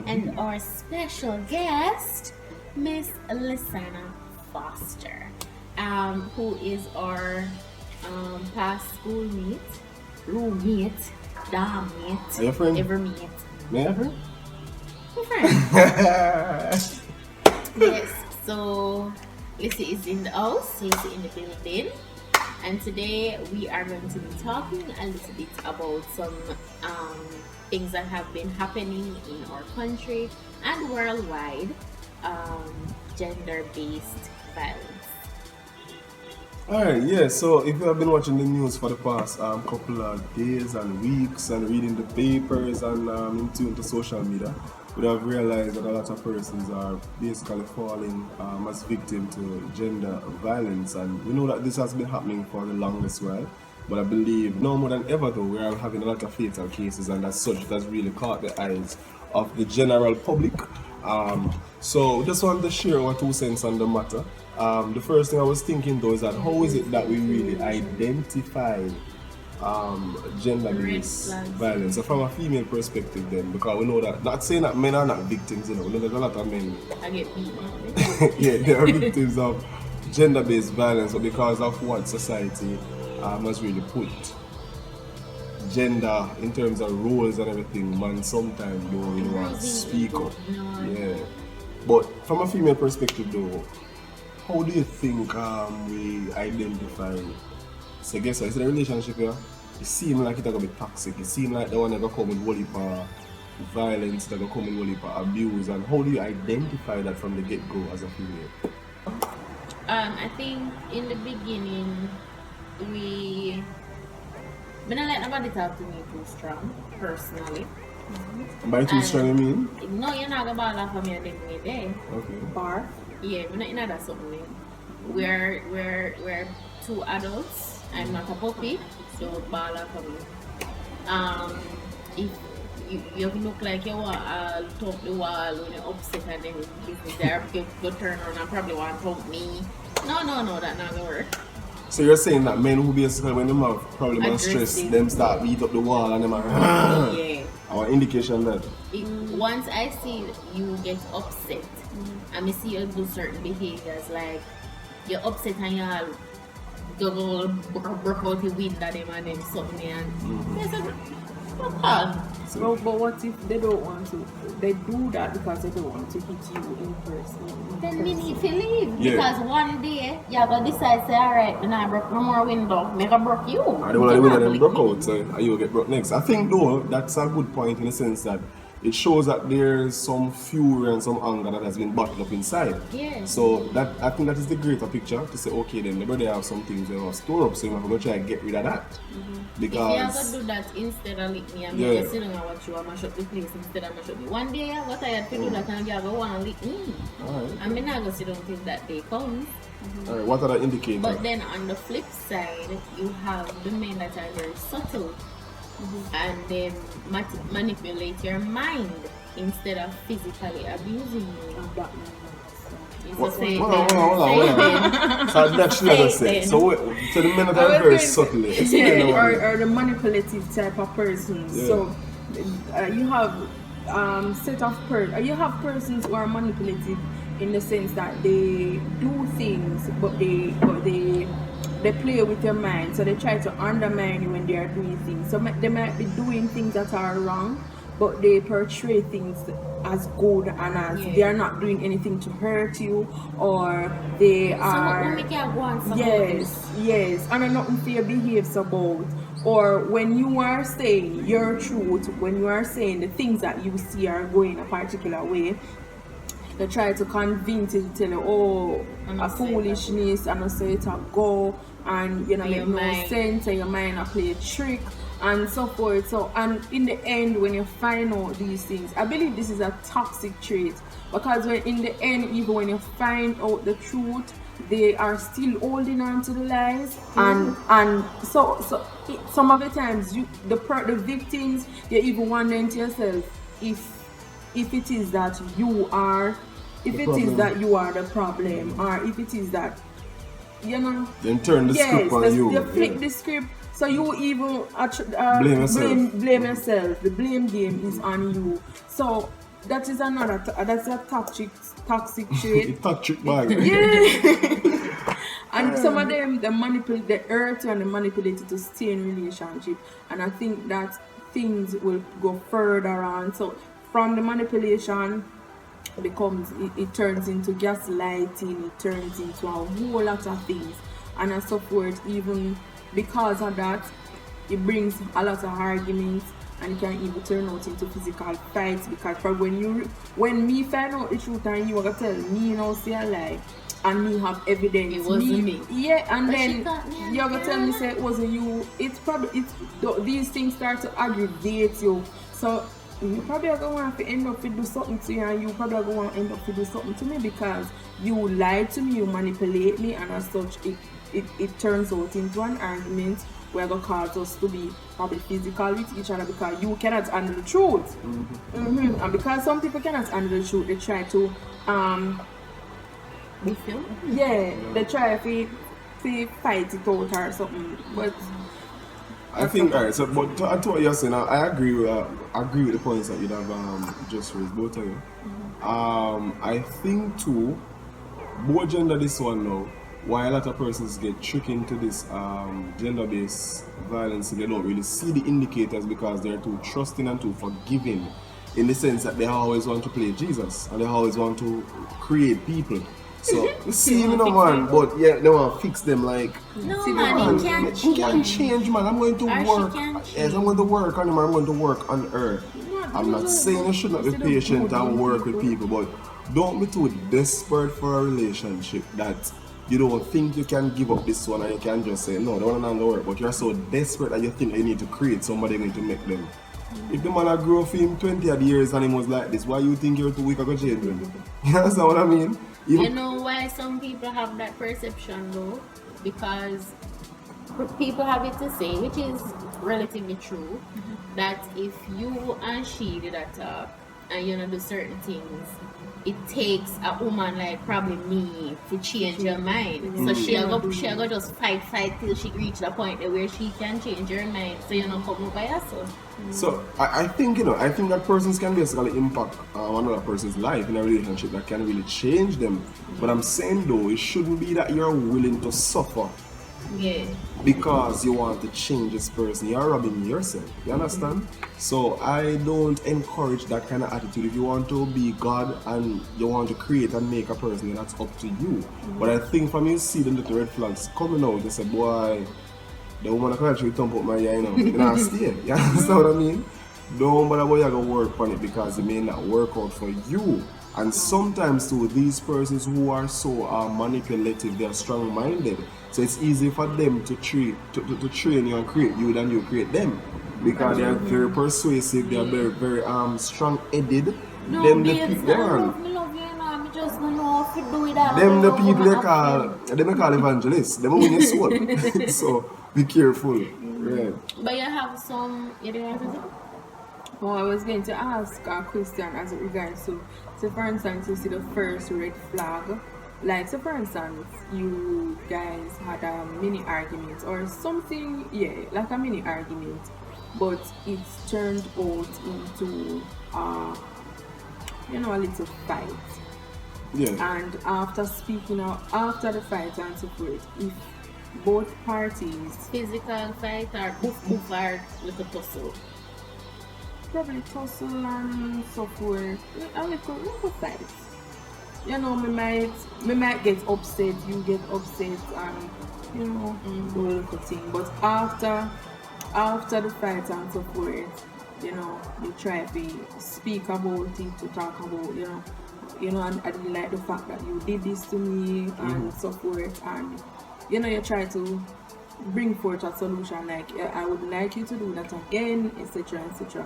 and our special guest, Miss Lysana Foster, who is our past schoolmate, roommate, dorm mate, Are you a friend? ever meet. May I have her? My friend. Yes, so Lissy is in the house, Lissy in the building, and today we are going to be talking a little bit about some things that have been happening in our country and worldwide, gender-based violence. Alright, yeah, so if you have been watching the news for the past couple of days and weeks and reading the papers and in tune to social media, we have realized that a lot of persons are basically falling as victim to gender violence, and we know that this has been happening for the longest while, but I believe no more than ever though we are having a lot of fatal cases, and as such it has really caught the eyes of the general public. So just wanted to share our 2 cents on the matter. The first thing I was thinking though is that how is it that we really identify gender-based violence? So from a female perspective then, because we know that, not saying that men are not victims, you know, there's a lot of men. I get beaten. Yeah, they are victims of gender-based violence, but because of what society has really put gender in terms of roles and everything, man sometimes don't really want to speak up. Yeah. But from a female perspective though, how do you think we identify? So I guess is the relationship here? It seems like it's gonna be toxic. It seems like the one that gonna come with whole heap of violence, that gonna come with whole heap of abuse. And how do you identify that from the get-go as a female? I think in the beginning I don't let nobody talk to me too strong, personally. By too strong you mean? No, you're not gonna ball off of me and leave me there. Okay. Bar? Yeah, we're not in that something. We're two adults. I'm not a puppy, so ball off of me. If you look like you want to top the wall when you're upset and then business there, you go turn around and probably want to help me. No, that's not gonna work. So you're saying that men who basically when they have problem and stress, them start beat up the wall and them are yeah. Our indication that Once I see you get upset, and I see you do certain behaviors like you're upset and you go broke out the window them and then something and yes, but what if they don't want to? They do that because they don't want to hit you in person. Then we need to leave. Yeah. Because one day you're going to decide, say, alright, then I broke no more window. Make a broke you. I don't want to win them broke out, so you will get broke next. I think though, that's a good point in the sense that it shows that there's some fury and some anger that has been bottled up inside. Yeah. So that I think that is the greater picture to say, okay then maybe they have some things they have store up, so you have to try and get rid of that. Because if you have to do that instead of lick me and me just sit down and watch you and mash up the place instead of mash up me. One day I got tired to do that and you go want to lick me. Alright. And me not go sit down till that day comes. Alright, what are the indicators? But then on the flip side, you have the men that are very subtle and they manipulate your mind instead of physically abusing you. Hold on. So that's another set. So the men that are very subtly. Explain or the manipulative type of persons. Yeah. So you have you have persons who are manipulative in the sense that they do things, but they play with your mind. So they try to undermine you when they are doing things. So they might be doing things that are wrong, but they portray things as good and as they are not doing anything to hurt you, or they are yes, and nothing for your behaves about. Or when you are saying your truth, when you are saying the things that you see are going a particular way, they try to convince you to tell you, a foolishness, and say it a go, and you know make no sense, and your mind a play a trick and so forth. So, and in the end, when you find out these things, I believe this is a toxic trait, because when in the end, even when you find out the truth, they are still holding on to the lies, and so some of the times the victims, you even wondering to yourself if it is that you are the problem, or if it is that then turn the script on you. You flip the script, so you even blame yourself. Blame yourself. The blame game is on you. So that is another, that's a toxic trait. It's toxic bag. Yeah. And some of them, they hurt you and they manipulate you to stay in relationship. And I think that things will go further on. So from the manipulation, it turns into gaslighting, it turns into a whole lot of things, and so forth. Even because of that, it brings a lot of arguments, and it can even turn out into physical fights. Because for when me find out the truth and you are gonna tell me, you know, say a lie, and me have evidence, it wasn't me. Yeah, and But then you're gonna tell me say it wasn't you. These things start to aggravate you. So you probably are going to have to end up to do something to you, and you probably are going to end up to do something to me because you lied to me, you manipulate me, and as such, it turns out into an argument where going to cause us to be probably physical with each other because you cannot handle the truth. And because some people cannot handle the truth, they try to We feel? they try to fight it out or something, but I think, alright, so, but to what you're saying, I agree with the points that you have just raised, both of you. I think too, both gender this one now, why a lot of persons get tricked into this gender-based violence, they don't really see the indicators because they're too trusting and too forgiving, in the sense that they always want to play Jesus and they always want to create people. So, see, you know, man, but yeah, they want to fix them like, No, See, man, man, he can't change, man. I'm going to Or she work. can Yes, I'm going to work on him. I'm going to work on her. I'm not saying you should not be patient and work with people, but don't be too desperate for a relationship that you don't think you can give up this one and you can just say, no, don't want to work. But you're so desperate that you think you need to create somebody going to make them. If the man grew up for him 20 odd years and he was like this, why you think you're too weak to change him? You understand what I mean? You know why some people have that perception though? Because people have it to say, which is relatively true, that if you and she did a talk and you know do certain things, it takes a woman like probably me to change her mind. So she'll go just fight till she reach the point where she can change her mind. So you know come over yourself. So I think I think that persons can basically impact another person's life in a relationship that can really change them. But I'm saying though, it shouldn't be that you're willing to suffer Yeah. because you want to change this person. You're robbing yourself. You understand? So I don't encourage that kind of attitude. If you want to be God and you want to create and make a person, that's up to you. But I think from you see the little red flags coming out, they say, boy, the woman can actually thump up my ear, you know. You know, stay. You understand what I mean? Don't bother about you to work on it because it may not work out for you. And sometimes too, these persons who are so manipulative, they are strong-minded. So it's easy for them to train you and create you than you create them. Because they are very persuasive, they are very strong-headed. No, Them the babes, people, I love you, know, I'm just don't know how to do it. them the people they call evangelists. Them win your soul. So be careful. Right. But you have some, you don't want to say? I was going to ask a question as it regards to, so for instance, you see the first red flag. Like, so for instance, you guys had a mini argument or something, like a mini argument, but it's turned out into, a little fight. Yeah. And after speaking out, after the fight and so forth, if both parties Physical fight or boof or little tussle? probably tussle and so forth, a little fight. You know, me might get upset, you get upset, and do a little thing. But after the fight and so forth, you try to speak about it, to talk about, and I didn't like the fact that you did this to me and so forth, and you try to bring forth a solution like I would like you to do that again, etc., etc.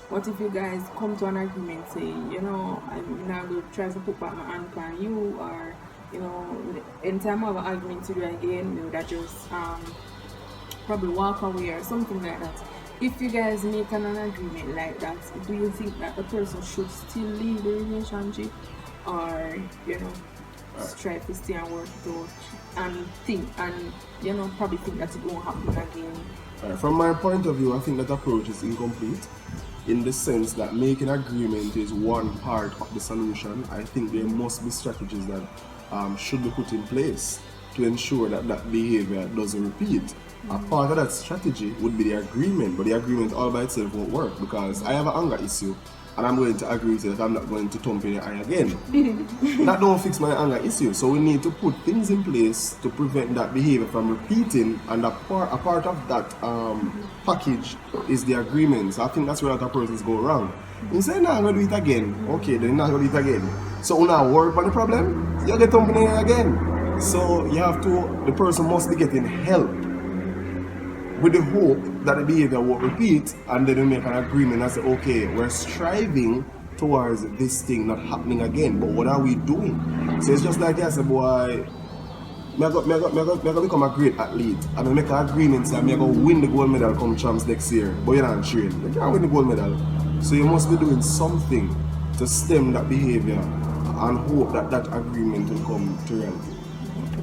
What if you guys come to an agreement saying, I'm not going to try to put back my hand on you, or anytime I have an argument to do again, we would have just probably walk away or something like that. If you guys make an agreement like that, do you think that the person should still leave the relationship, or just try to stay and work it out and think and probably think that it won't happen again? From my point of view, I think that approach is incomplete in the sense that making agreement is one part of the solution. I think there must be strategies that should be put in place to ensure that that behavior doesn't repeat. A part of that strategy would be the agreement, but the agreement all by itself won't work because I have an anger issue and I'm going to agree with you that I'm not going to thump in your eye again. That don't fix my anger issue. So we need to put things in place to prevent that behavior from repeating, and a part of that package is the agreement. So I think that's where a lot of persons go wrong. You say, nah, I'm going to do it again. Okay, then you're not going to do it again. So when I work on the problem, you get thumping in your eye again. So you have to, the person must be getting help with the hope that the behavior won't repeat, and then we make an agreement and say, okay, we're striving towards this thing not happening again, but what are we doing? So it's just like I said, boy, I go become a great athlete, and I make an agreement say I'm going to win the gold medal come champs next year, but you're not trained. You can't win the gold medal. So you must be doing something to stem that behavior and hope that that agreement will come to reality.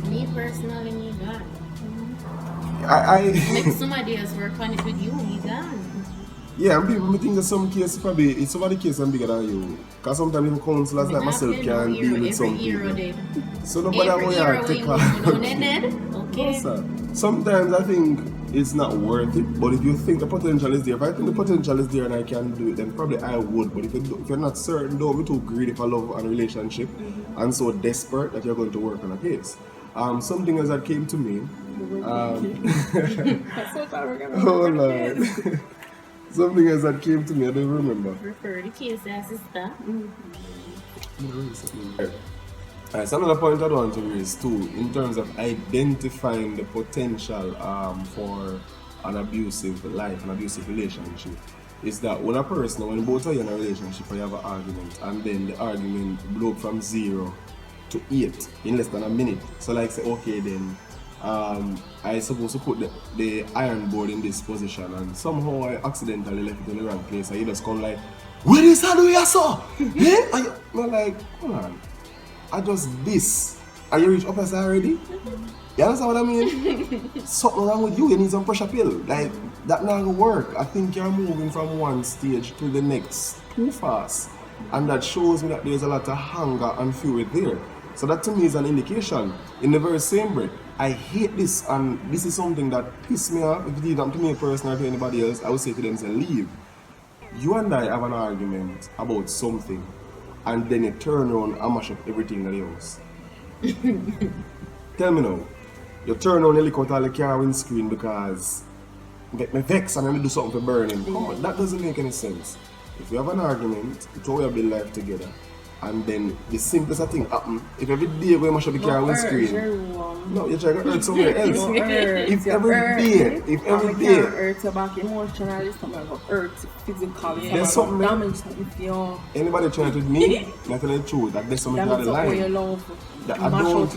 Me personally, me gone. I Somebody else work on it with you, he gone. Yeah, and people think that some cases probably it's over the case and bigger than you. Because sometimes even counselors like myself can deal with some people. So nobody have to take Okay. Sometimes I think it's not worth it, but if you think the potential is there, if I think the potential is there and I can do it, then probably I would. But if you're not certain, don't be too greedy for love and relationship and so desperate that you're going to work on a case. Something else that came to me. Oh Lord. Something else that came to me, I don't remember. Refer the case to sister. Alright, so another point I want to raise too, in terms of identifying the potential for an abusive life, an abusive relationship, is that when both are in a relationship, you have an argument, and then the argument blow up from 0 to 8 in less than a minute. So like say, okay then, I supposed to put the iron board in this position, and somehow I accidentally left it in the wrong place, and you just come like, where is that we saw? Yeah? I'm like, come on, I just this. Are you reach up as already? You understand what I mean? Something wrong with you, you need some pressure pill. Like, that not gonna work. I think you're moving from one stage to the next too fast. And that shows me that there's a lot of hunger and fury there. So that to me is an indication. In the very same breath, I hate this, and this is something that pisses me off. If it did happen to me personally or to anybody else, I would say to them, say, leave. You and I have an argument about something, and then you turn around and mash up everything in the house. Tell me now, you turn around and look out all the car windscreen because get me vexed and I do something for burning. Come on, that doesn't make any sense. If we have an argument, it's how we build life together. And then the simplest thing happen. If every day we mash up the car windscreen, no, you're trying to hurt somewhere else. If every day, hurt your back emotionally, something will hurt physically, there's something damage if you. Anybody trying to me, not telling the truth, that there's something on the line. That I don't.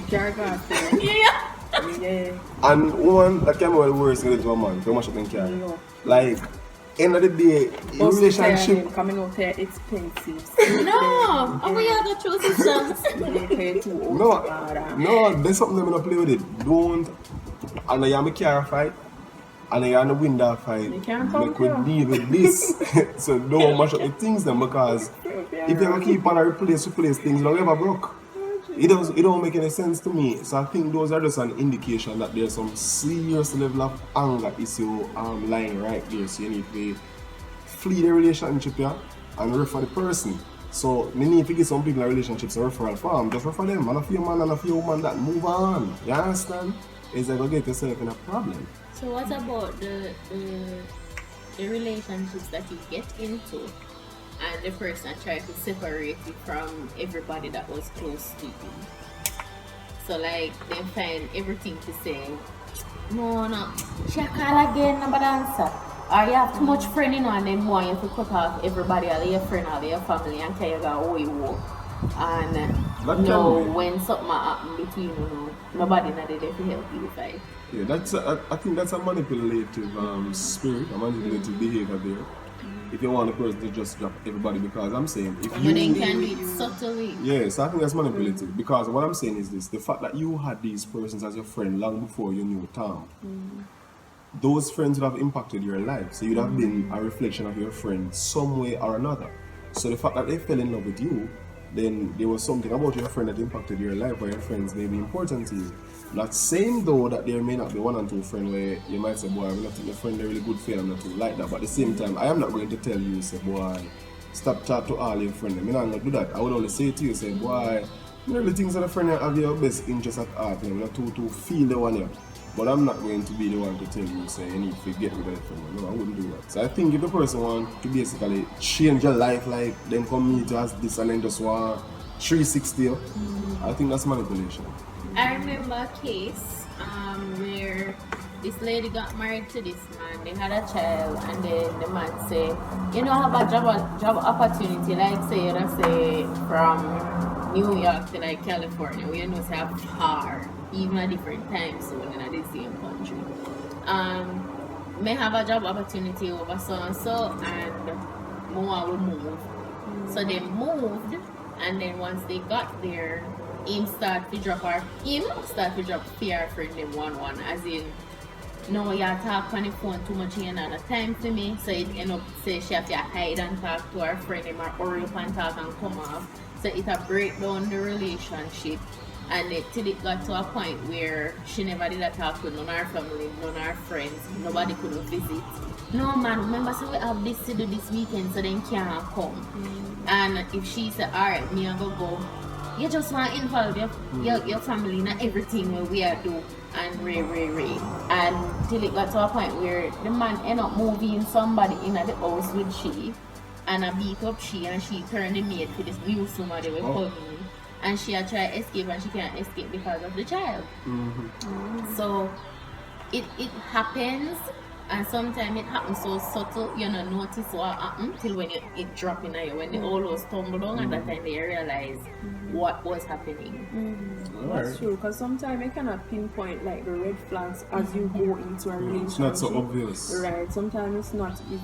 Yeah. And woman that can be well worse than a man to mash up in car. Like, end of the day, relationship coming out here expensive. No, how we are the true systems? No, there's something I'm gonna play with it. Don't, and I am a car fight, and I am a window fight. Like we deal with this, so don't mash up the things then, because if you ever keep on replace things, you'll never broke. It don't make any sense to me. So I think those are just an indication that there's some serious level of anger issue lying right there. So you need to flee the relationship here and refer the person. So you need to give some people in relationships a referral form. Just refer them. And if you're a man and if you're a woman, that move on. You understand? Is that going to get yourself in a problem. So what about the relationships that you get into and the person tried to separate you from everybody that was close to you? So like they find everything to say, no, she call again, nobody answer. Or you have too much friend, and then want you to cut off everybody, all your friend, all your family, and carry go away walk. And when something happen between you, nobody not there to help you fight. Yeah, I think that's a manipulative spirit, a manipulative behavior there. If you want the person to just drop everybody, because I'm saying if you then can do it subtly. Yes, I think that's manipulative, because what I'm saying is this: the fact that you had these persons as your friend long before you knew Tom, those friends would have impacted your life. So you'd have been a reflection of your friend some way or another. So the fact that they fell in love with you, then there was something about your friend that impacted your life where your friends may be important to you. Not saying though that there may not be one and two friends where you might say, boy, I'm not think your friend a really good friend, I'm not like that. But at the same time, I am not going to tell you, say, boy, stop talk to all your friends. I'm not going to do that. I would only say to you, say, boy, you know the things that a friend have your best interest at heart, you know, not to feel the one here. But I'm not going to be the one to tell you, say, you need to get rid of it. No, I wouldn't do that. So I think if the person wants to basically change your life, like, then come meet us this and then just want 360, I think that's manipulation. I remember a case where this lady got married to this man. They had a child, and then the man said, you know, I have a job opportunity, like say from New York to like California. We know say have far, even a different time zone in the same country. May have a job opportunity over so and so, and more will move. So they moved, and then once they got there, him start to drop fear friend them one, as in, no, you talk on the phone too much, you not time for me. So it end up say she have to hide and talk to her friend him or hurry up and talk and come off. So it a break down the relationship, and till it got to a point where she never did a talk with none of her family, none of her friends, nobody could visit. No man, remember so we have this to do this weekend, so then can't come. And if she said, alright, me I go, you just want to involve your family in everything where we are do and ray. And till it got to a point where the man end up moving somebody in at the house with she, and I beat up she, and she turned the maid for this new somebody with coming. And she had tried to escape, and she can't escape because of the child. So it happens, and sometimes it happens so subtle you don't notice what happened till when it drop in you, when the all was tumble down, and that time they realize what was happening. That's true, because sometimes you cannot pinpoint like the red flags as you go into a relationship. It's not so obvious. Right. Sometimes it's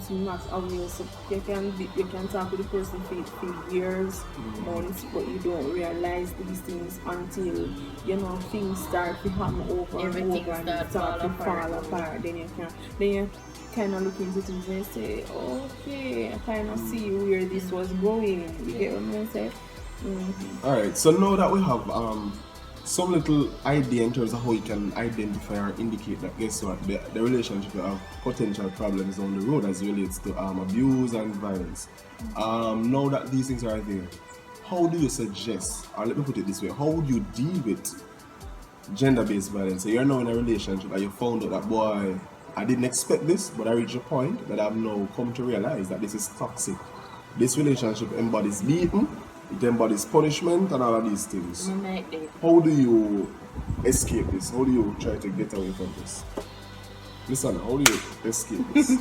not obvious. So you can talk with the person for years, months, but you don't realize these things until things start to happen over Everything and over, and start to fall apart. Then you kind of look into things and say, okay, I kind of see where this was going. You get what I'm saying? Alright, so now that we have some little idea in terms of how you can identify or indicate that, guess what, the relationship will have potential problems down the road as it relates to abuse and violence. Now that these things are there, how do you suggest, or let me put it this way, how would you deal with gender-based violence? So you're now in a relationship and you found out that, boy, I didn't expect this, but I reached a point that I've now come to realize that this is toxic. This relationship embodies beating, it embodies punishment and all of these things. How do you escape this? How do you try to get away from this? Listen, how do you escape this?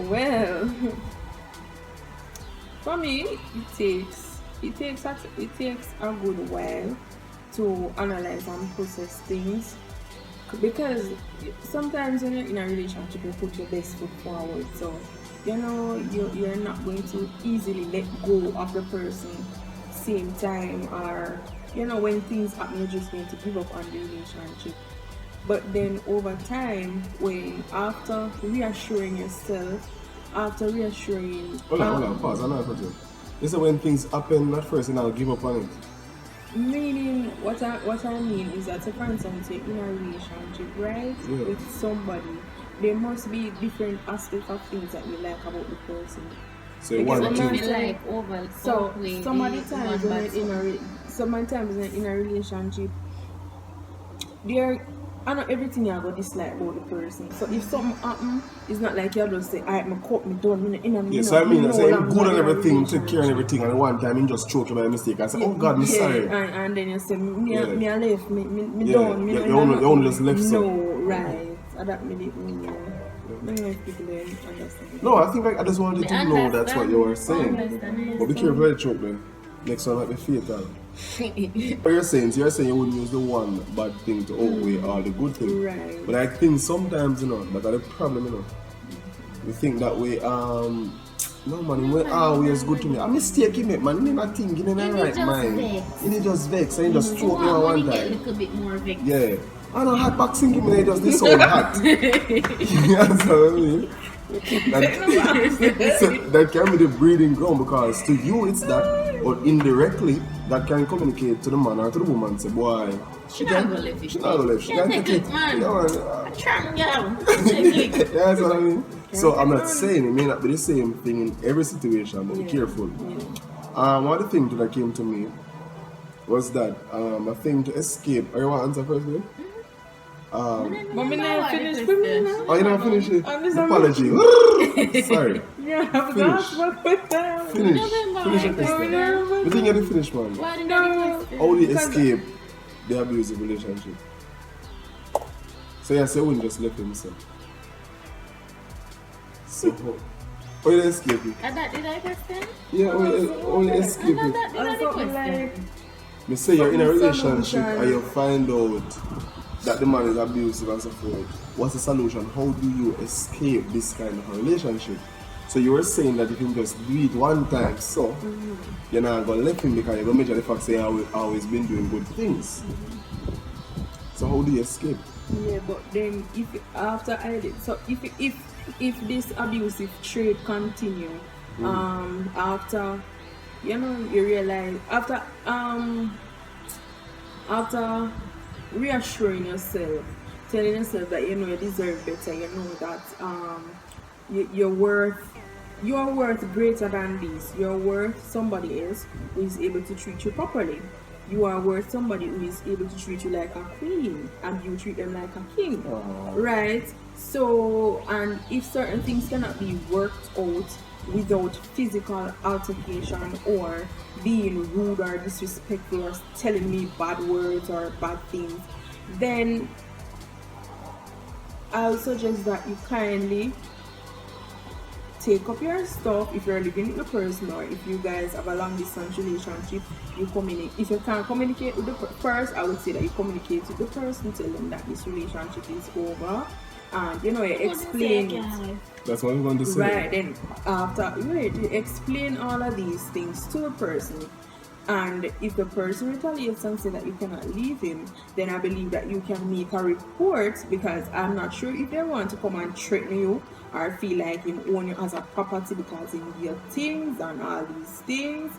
Well, for me, it takes a good while to analyze and process things, because sometimes when you're in a relationship you put your best foot forward, so you're not going to easily let go of the person same time, or when things happen you're just going to give up on the relationship. But then over time, when after reassuring yourself, after reassuring hold on, pause, I'm not going to. You say when things happen at first and I'll give up on it. Meaning, what I mean is that, for instance, you're in a relationship, right, with somebody, there must be different aspects of things that you like about the person. So one thing. Like sometimes in a relationship, I know everything you go dislike about the person. So if something happen, it's not like you just say, alright, my cut me done. So I mean, say I'm good on everything, take care of everything, and one time you just choke you by mistake and say, oh God, I'm sorry. And then you say, me I left, me done. You only just left so. No, right. That made it mean, I don't know if people understand. No, I think I just wanted to know that's what you were saying. But be careful with the choke then. Next one might be fatal. What you're saying you wouldn't use the one bad thing to outweigh all the good things. Right. But I think sometimes, that's the problem, We think that way, no man, when always good to me. A mistake in it, man. You not thinking in the right mind. You just vex and you just choke me one time. Get a little bit more vex. Yeah. I know hot boxing give me just this so hot. You understand what I mean? That can be the breeding ground because to you it's that, but indirectly that can communicate to the man or to the woman. Say, boy, She not gonna live it. she not gonna live. She Yeah, can take take it, it. man. Yeah, man. Tram down. Take it. That's what I mean. So I'm not saying it may not be the same thing in every situation, but be careful. One of the things that came to me was that a thing to escape. Are you want to answer first, babe? But me not finish for me now. Oh, you not finish it? I'm just- Apology. Sorry. Yeah, I've Finish. got what that. Finish. Remember, Finish I it this don't time. remember. The thing you didn't finish, man. Why did No. I How do you Because- escape the abusive relationship? So you say we just left him, so. So how you escape it? Did I question? Yeah, only escape No, it. that did Or I something question? like, Me say you're in a Some relationship solution. and you find out that the man is abusive and so forth. What's the solution? How do you escape this kind of a relationship? So you were saying that you can just do it one time, so you're not gonna let him because you're gonna measure the fact say I've always been doing good things. So how do you escape? yeah, but then if after I did, so if this abusive trait continue, after you know you realize after reassuring yourself, telling yourself that you know you deserve better, you know that you're worth greater than this. You're worth somebody else who is able to treat you properly. You are worth somebody who is able to treat you like a queen and you treat them like a king. Right? So, and if certain things cannot be worked out without physical altercation or being rude or disrespectful or telling me bad words or bad things, then I'll suggest that you kindly take up your stuff. If you're living with the person or if you guys have a long distance relationship, you communicate. If you can't communicate with the first, I would say that you communicate with the person, tell them that this relationship is over, and you know you explain it. That's what I'm going to say. Right, then after you explain all of these things to the person, and if the person retaliates and say that you cannot leave him, then I believe that you can make a report, because I'm not sure if they want to come and threaten you or feel like him own you as a property because he your things and all these things.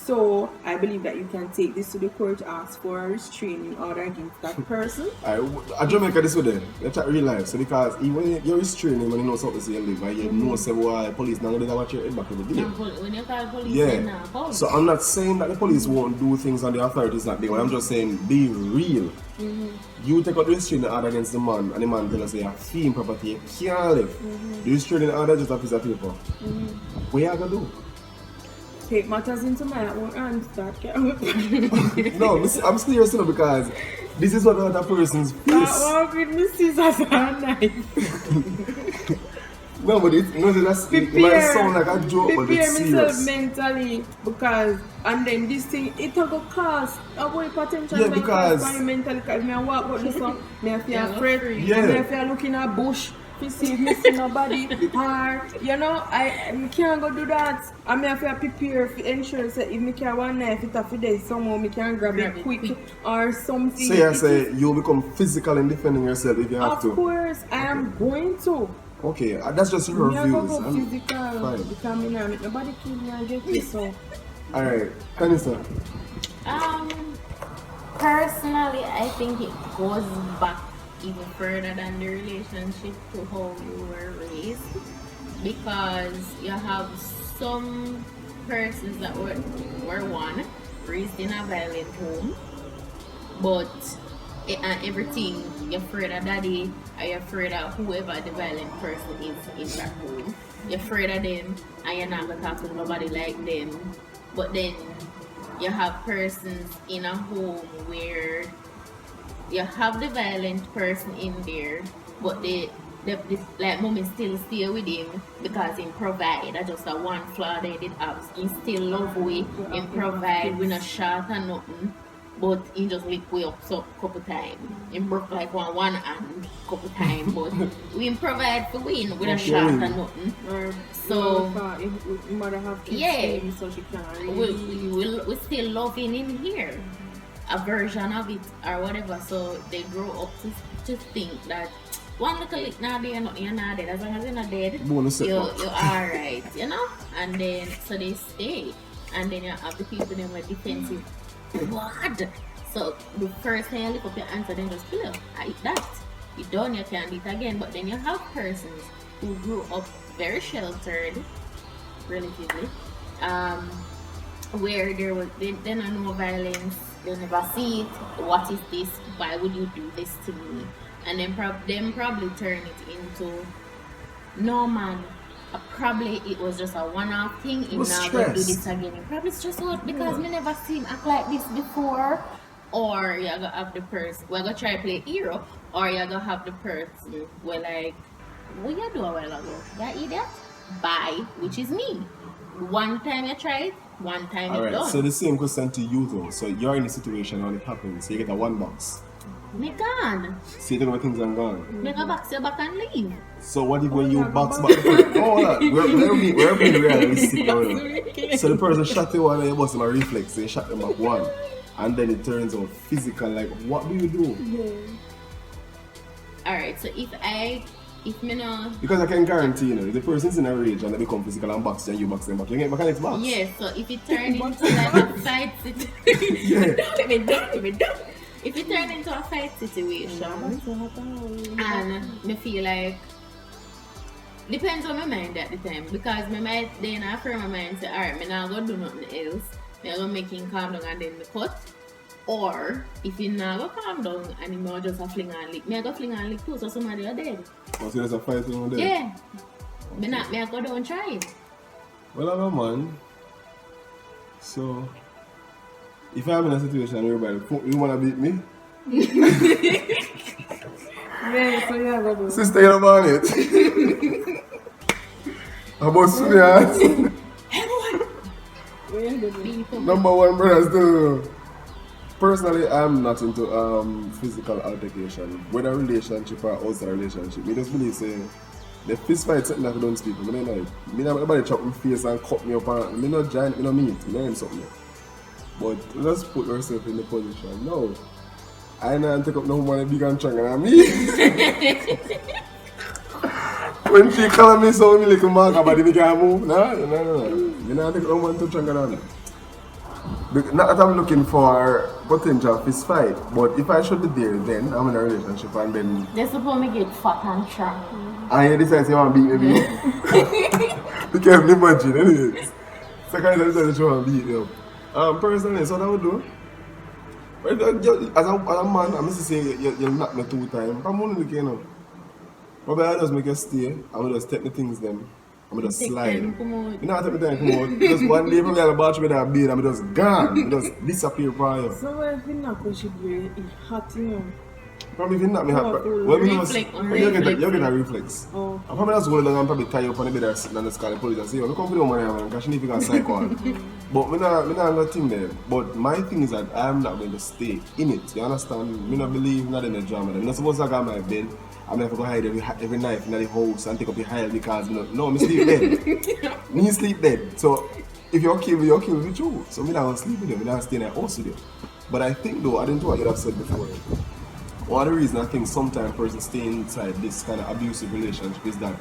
So I believe that you can take this to the court, ask for a restraining order against that person. I Jamaica this way then. Let's real life. So because even you're restraining when you know something say you live and you know say why police not gonna watch your head back every day. When you call police, Yeah. So I'm not saying that the police won't do things and the authorities not doing. I'm just saying be real. You take out the restraining order against the man and the man tell us say you're thieving property, you can't live. The restraining order just a piece of paper. What you gonna do? Take matters into my own hands. That No, I'm serious now because this is what other person's face. walk with me scissors and knife. No, but it might sound like a joke, but prepare it's myself serious. mentally, because and then this thing it will cost a boy potential. Yeah, because- mentally, because me I walk out this one, me I feel Yeah, afraid, yeah. me I feel looking at bush. To see if me see nobody, or you know, I can't go do that. I may have to prepare for ensure that if me can one knife it off there somehow me can grab it quick or something. So you It say is- you'll become physical in defending yourself if you have of to. course, I am going to. Okay, that's just your Me I views. go physical fine. because me nah make nobody kill me and get me so. Alright, Kanisa. Personally, I think it goes back even further than the relationship to how you were raised, because you have some persons that were one raised in a violent home, but everything you're afraid of daddy, or you're afraid of whoever the violent person is in that home. You're afraid of them and you're not gonna talk to nobody like them. But then you have persons in a home where you have the violent person in there, but the like mommy still stay with him because he provide. That's just a one flaw they did have. He still love we, he provide, we not short or nothing, but he just lick we up so couple times. He broke like one hand couple times, but we provide for win, we not short or nothing. Or So- mother have kids Yeah. staying so she can't really. We still loving in here. a version of it or whatever. So they grow up to think that one little lick now there, you're not dead. As long as you're not dead, Bonus you're setback. alright, you know? And then so they stay. And then you have the people that were defensive. What? So the first time you lift up your answer, then just kill you. I eat that. You done, you can't eat again. But then you have persons who grew up very sheltered, relatively, where they don't know violence, they never see it. What is this? Why would you do this to me? And then probably turn it into, no man, probably it was just a one-off thing. He Was now going to do stress. this again. He probably stressed out because me never seen him act like this before. Or you're gonna have the person, we're gonna try to play hero, or you're gonna have the person where like, what you do a while ago? You idiot? Bye, which is me. One time you try it, one time you Alright, don't. so the same question to you though. So you're in a situation when it happens, so you get a one box. Me gone. So you don't know things are gone. Me go box you back and leave. So what if when you box back the person? Oh, hold on. We're being realistic now. So the person shot you one and you bust him a reflex, so you shot them back one. And then it turns out physical, like what do you do? Alright, so if me no, Because I can guarantee, you know, if the person's in a rage and they become physical and box you and you box them back, you get mechanics box. yes, so if it turn into like a fight situation, if it turn into a fight situation, and me feel like, depends on my mind at the time, because me might then after my mind say, alright, me not gonna do nothing else, me gonna make him calm down and then me cut. Or if he not go calm down and he not just a fling and lick, me I go fling and lick too, so somebody are dead. Oh, so there's a fight over there? Yeah. Me I go down and try it. Well, I know, man. So, if I'm in a situation whereby you wanna beat me, Yeah, so you have to do. sister, you know about it. About serious. What you have to do? Beat up. Number one, brothers, do. Personally, I'm not into physical altercation, whether relationship or outside relationship. Me just believe say the fist fight something that we don't speak. Me don't like. Me not nobody chop my face and cut me up and me not giant. Me not mean it. Me learn something. But just put yourself in the position. No, I not take up no money big and strong than me. When she call me so me little mark about me can't move. No. Me not take up no money to stronger than me. Not that I'm looking for potential fist fight, but if I should be there, then I'm in a relationship and then They're supposed to get fat and strong. and you decide you want to beat me. You can't imagine, anyways. Second time you decide you want to beat me up. Personally, so what I would do. But as a man, I'm just say you knock me 2 times. I'm only looking, you know. But I just make you stay, I'm going to just take the things then. I'm just Take slide. them, come on. You know, I take my time come out. Just one day, probably I'll batch with that beard, I'm just gone. I just disappear from you. So if you knock when she be hot, you know. Probably if you knock me hot, Oh, well, we know, reflex, you get a reflex. Oh. I'm probably just going down and probably tie you up on the bed or sitting on the skull and police and say, yo, look come for the money, man, because she need to go psycho on. But me not got a thing there. But my thing is that I'm not going to stay in it. You understand? Me not believe not in the drama. I'm not supposed to go on my bed. I'm not going to hide every night in the house and take up the hide because no, me sleep dead. Me sleep dead. So if you're okay with me too. So me not going to sleep with you. Me not stay in the house with you. But I think though, I didn't know what you have said before. One of the reasons I think sometimes persons stay inside this kind of abusive relationship is that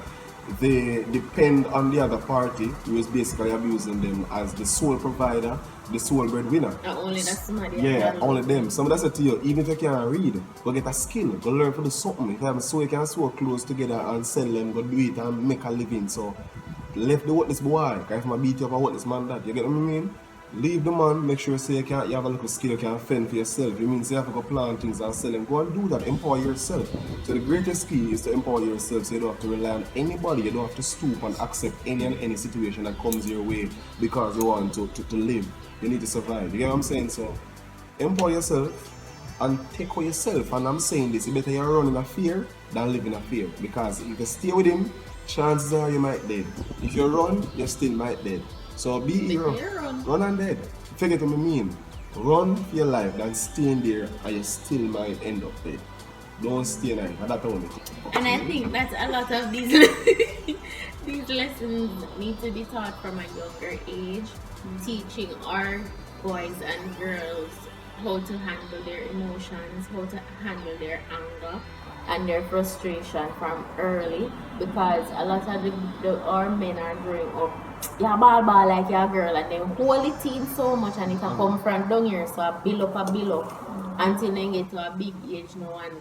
they depend on the other party who is basically abusing them as the sole provider, the sole breadwinner. Not only that somebody Yeah, else. only them. Some that's to you, even if you can't read, go get a skill, go learn for the something. If you have so you can sew clothes together and sell them, go do it and make a living. So left the what this boy, if I beat you up and what this man that, you get what I mean? Leave the man, make sure say you have a little skill, you can fend for yourself. You mean say you have to go plant things and sell them. Go and do that, empower yourself. So the greatest key is to empower yourself so you don't have to rely on anybody, you don't have to stoop and accept any situation that comes your way because you want to live. You need to survive. You get what I'm saying? So empower yourself and take care of yourself. And I'm saying this, you better you run in a fear than live in a fear. Because if you stay with him, chances are you might dead. If you run, you still might dead. So be hero. Run and dead. Forget what I mean. Run for your life than staying there and you still might end up dead. Don't stay in it. That's all. And I think that a lot of these these lessons need to be taught from a younger age, teaching our boys and girls how to handle their emotions, how to handle their anger and their frustration from early, because a lot of our men are growing up, yeah, ball like your girl, and then hold it in so much and it can come from down here, so I build up until they get to a big age now. And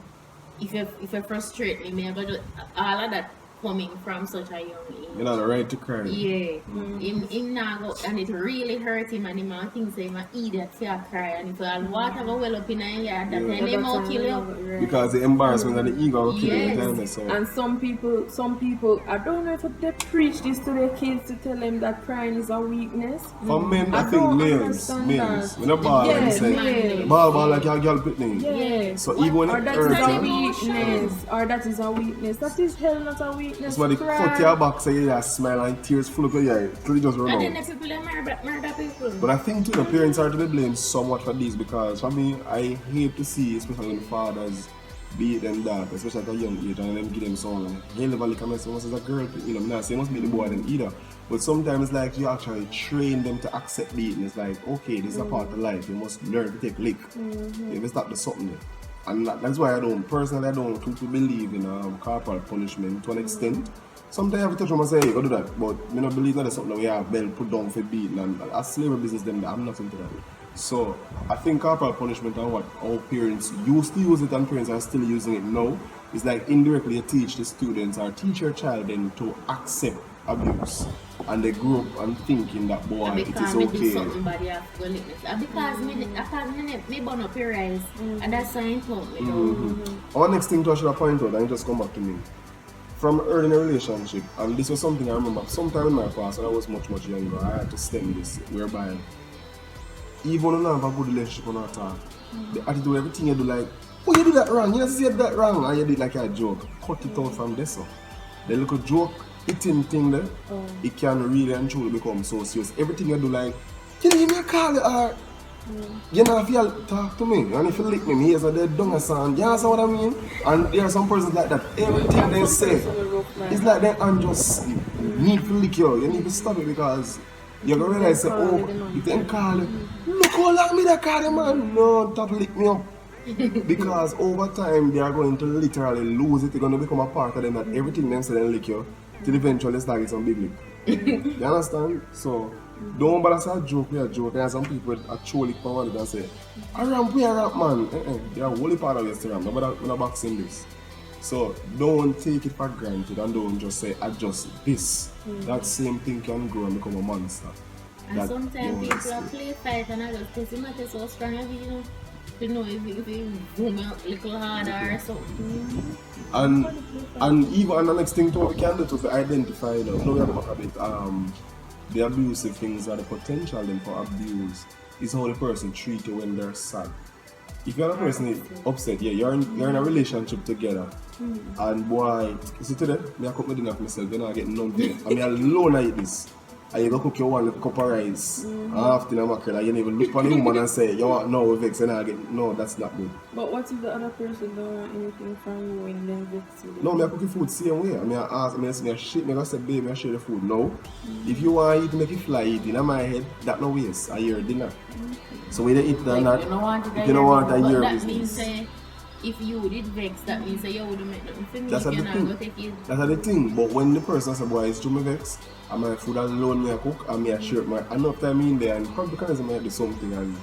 if you frustrate me, maybe just all of that coming from such a young age. You're not right to cry. Yeah, him now go, and it really hurt him, and him a think say him a idiot for a cry, and if all water go well up in a yard, that time him will kill you. Because the embarrassment and the ego will kill you. Yes. Tell me so. And some people, I don't know if they preach this to their kids to tell them that crying is a weakness. For men, I I think don't males. understand Males. that. When a ball, like you Yes, say, males. ball like your girl pitney. Yeah. So even when Or it that is hurts, a you, weakness. Or that is a weakness. That is hell not a weakness. somebody Cry. cut your back, say you smile and tears full of your eye till you just run And then out. the people that murder people. But I think too, the parents are to be blamed somewhat for this, because for me, I hate to see, especially when fathers beat them dad, especially at a young age, and them give them some hell of a lick, and say, as a girl, you know, I'm not saying must be the boy them either. But sometimes like you actually train them to accept beating. It's like, okay, this is a part of life, you must learn to take lick. You must stop the something there. And that's why I don't too believe in corporal punishment to an extent. Sometimes I have to touch them and say, hey, go do that. But I don't believe that there's something that we have bell put down for beating. And as slavery business, them, I'm not into that. So I think corporal punishment and what our parents used to use it and parents are still using it now is like indirectly you teach the students or teach your child then to accept abuse. And they grow up and thinking that boy, And it because is me do okay. something bad, you have to go lick me. And because me burn up your eyes, and that's why I told me. Our next thing to I should point out, and it just come back to me. From early in a relationship, and this was something I remember sometime in my past when I was much younger, I had to stem this, whereby even when you have a good relationship on our talk, the attitude, everything you do like, oh, you did that wrong, you just said that wrong, and you did like a joke. Cut it out from this. So. The little joke, eating thing there, it can really and truly become so serious. Everything you do like, can you give me a call or you know if you talk to me, and if you lick me, here's a dead dung sound, you understand what I mean? And there are some persons like that, everything they say, it's like they unjust need to lick you need to stop it because you're gonna realize, say, oh, you can call it, look how long me that call you, man, no, stop lick me up. Because over time they are going to literally lose it, they're going to become a part of them that everything them say they lick you, till eventually start get some big lick. You understand? So, don't bother say a joke, we a joke. There are some people that actually come on it and say, I ramp, we a rap, man. They are wholly part of your Instagram, we're not boxing this. So, don't take it for granted and don't just say, adjust this. That same thing can grow and become a monster. And That sometimes don't people are play fight and I just think it matters so strong as you know. To know if you boom out a little harder or something. And even the next thing too, we can do to identify now we have talked a bit the abusive things or the potential then for abuse is how the person treats you when they're sad. If you're a person is upset, yeah, you're in a relationship together. And boy, you see today, I cook my dinner for myself, you're not getting nothing. I'm alone I eat this. And you go cook your one cup of rice and after the mackerel and you never look on the woman and say, you want no vex and I get no, that's not good. But what if the other person don't want anything from you when they vex you? No, I cook the food same way. I ask, I shit, I say, baby, I share the food. No. If you want to eat, make it fly eat. In my head, that no waste. I hear dinner. So whether eat it or not, You don't want it, if you don't want but to hear that business. means if you did vex, that means you wouldn't make nothing for me. That's You the cannot go thing. take it. That's the thing. But when the person says, boy, it's too me vex, and my food alone me I cook, and me I share my enough time in there, and probably because I might do something, and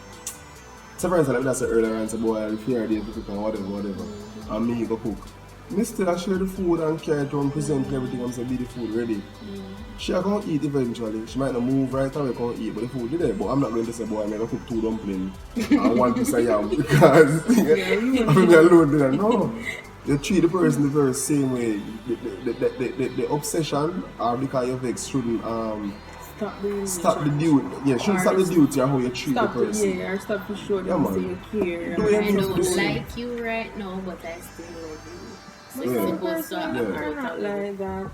several times like I said earlier, and say, boy, I'll fear the cook and whatever, and me go cook. Me still I share the food and carry it on, present everything, and say, be the food ready. She are going to eat eventually. She might not move right away, can't eat, but the food is there. But I'm not going to say, boy, I'm going to cook 2 dumplings and 1 piece of yam because I'm alone there. No. You treat the person the very same way. The obsession or because you vex shouldn't stop the duty. Yeah, shouldn't stop the duty or how you treat the Stop it, person. yeah, or stop to show Yeah, them man. say you care. Do or- you I need to don't do it? like you right now, but I still love you. So But it's some supposed to persons happen. are not like that.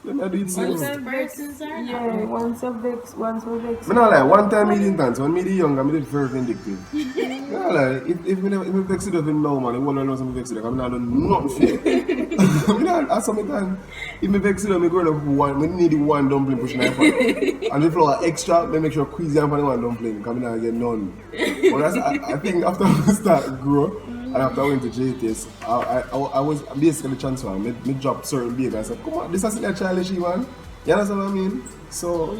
Let me do it Once same. I vex, Persons are not. yeah, once we vex. I not like one time me didn't dance. When me the younger, me did very vindictive. Yeah, like, if me vex it up in now, man, the one knows me vex it up, I'm not doing nothing for it. I mean, at some time, if me vex it up, me growing up one, me need the one dumpling pushing my pan. And if flour extra, me make sure squeeze down for the one dumpling, because I don't get none. But that's, I think after I start grow, and after I went to JTS, I was basically transferred. Me dropped certain behavior. I said, come on, this is a childish man. You understand what I mean? So,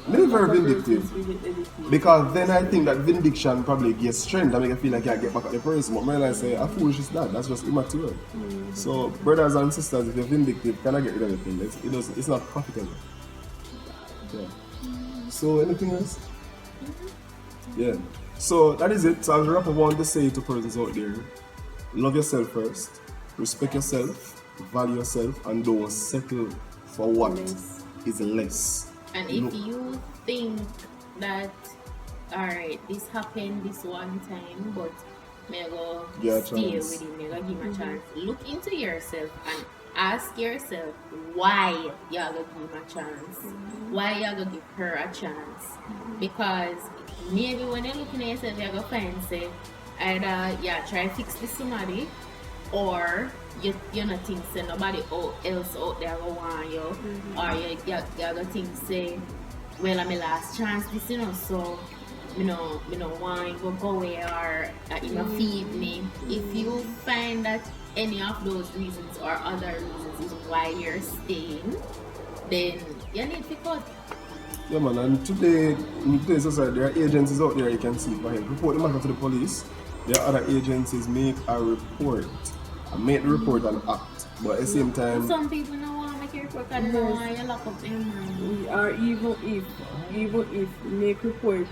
me very vindictive. Because then I think that vindication probably gives strength and make you feel like you get back at the person. But when I say, a foolish is that, that's just immature. So, brothers and sisters, if you're vindictive, cannot get rid of everything. It's not profitable. Yeah. So, anything else? Yeah. So, that is it. So, as a wrap up, I want to say to persons out there, love yourself first, respect yourself, value yourself, and don't settle for what is less. And if you think that, alright, this happened this one time, but may I go stay with him, may I go give him a chance. Look into yourself and ask yourself why you're going to give him a chance. Why you're going to give her a chance. Because maybe when you're looking at yourself, you're going to find, say, either, try to fix this somebody, or you not think say nobody else out there will want you, or you gonna think say, well, I'm my last chance this, so you know want you go away, or you know feed me. If you find that any of those reasons or other reasons is why you're staying, then you need to cut. Yeah, man, and today in today's society, there are agencies out there you can see for help. Report the matter to the police. There are other agencies, make a report. And make the report and act. But at the same time, some people don't want to make a report and don't want you lock up them. Or even if make report,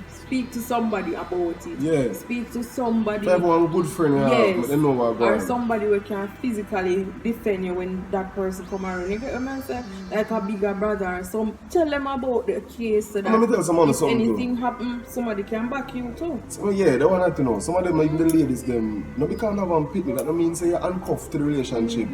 speak to somebody about it. Yeah. Speak to somebody. Have one good friend, yes. They know what Or somebody who can physically defend you when that person come around. You get what I say? Like a bigger brother. So tell them about the case so that if anything happens, somebody can back you too. So yeah, they want to know. Some of them, even the ladies, them, no, because of one pitney, that don't mean say you're handcuffed to the relationship.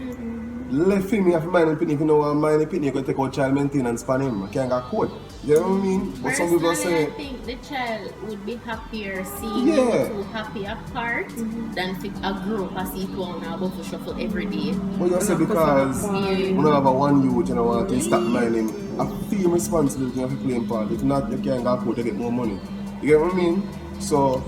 Left him, you have to mind the pitney. If you know what mind the pitney, you can take out child maintenance for him. You can't get caught. You know what I mean? But some people say, I think the child would be happier seeing you two happy apart than if a group as equal now both for shuffle every day. But you say because we don't have a one youth and I want to stop minding, I feel responsibility of playing part. If not, you can't get caught to get more money. You get what I mean? So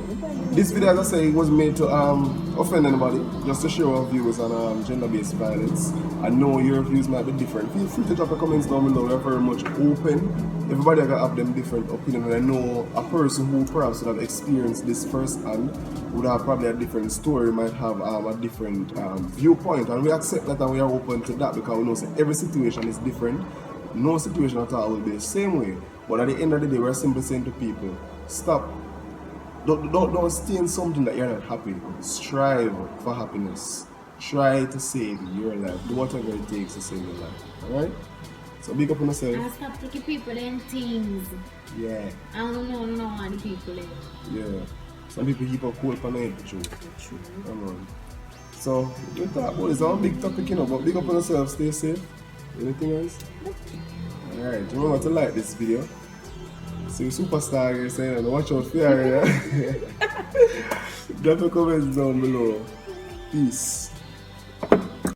this video, as I say, was made to offend anybody, just to share our views on gender-based violence. I know your views might be different. Feel free to drop your comments down below. We're very much open. Everybody can have them different opinions, and I know a person who perhaps would have experienced this firsthand would have probably a different story, might have a different viewpoint, and we accept that and we are open to that because we know that every situation is different. No situation at all will be the same way. But at the end of the day, we're simply saying to people, stop. Don't stay in something that you're not happy. Strive for happiness. Try to save your life. Do whatever it takes to save your life. Alright? So big up on yourself. And stop taking people in things. Yeah. I don't know how the people in. Yeah. Some people keep up cool for night, true. Come on. So we talk about this one big topic, but big up on yourself, stay safe. Anything else? Alright, remember to like this video. See superstar here saying, watch out for her. Drop your comments down below. Peace.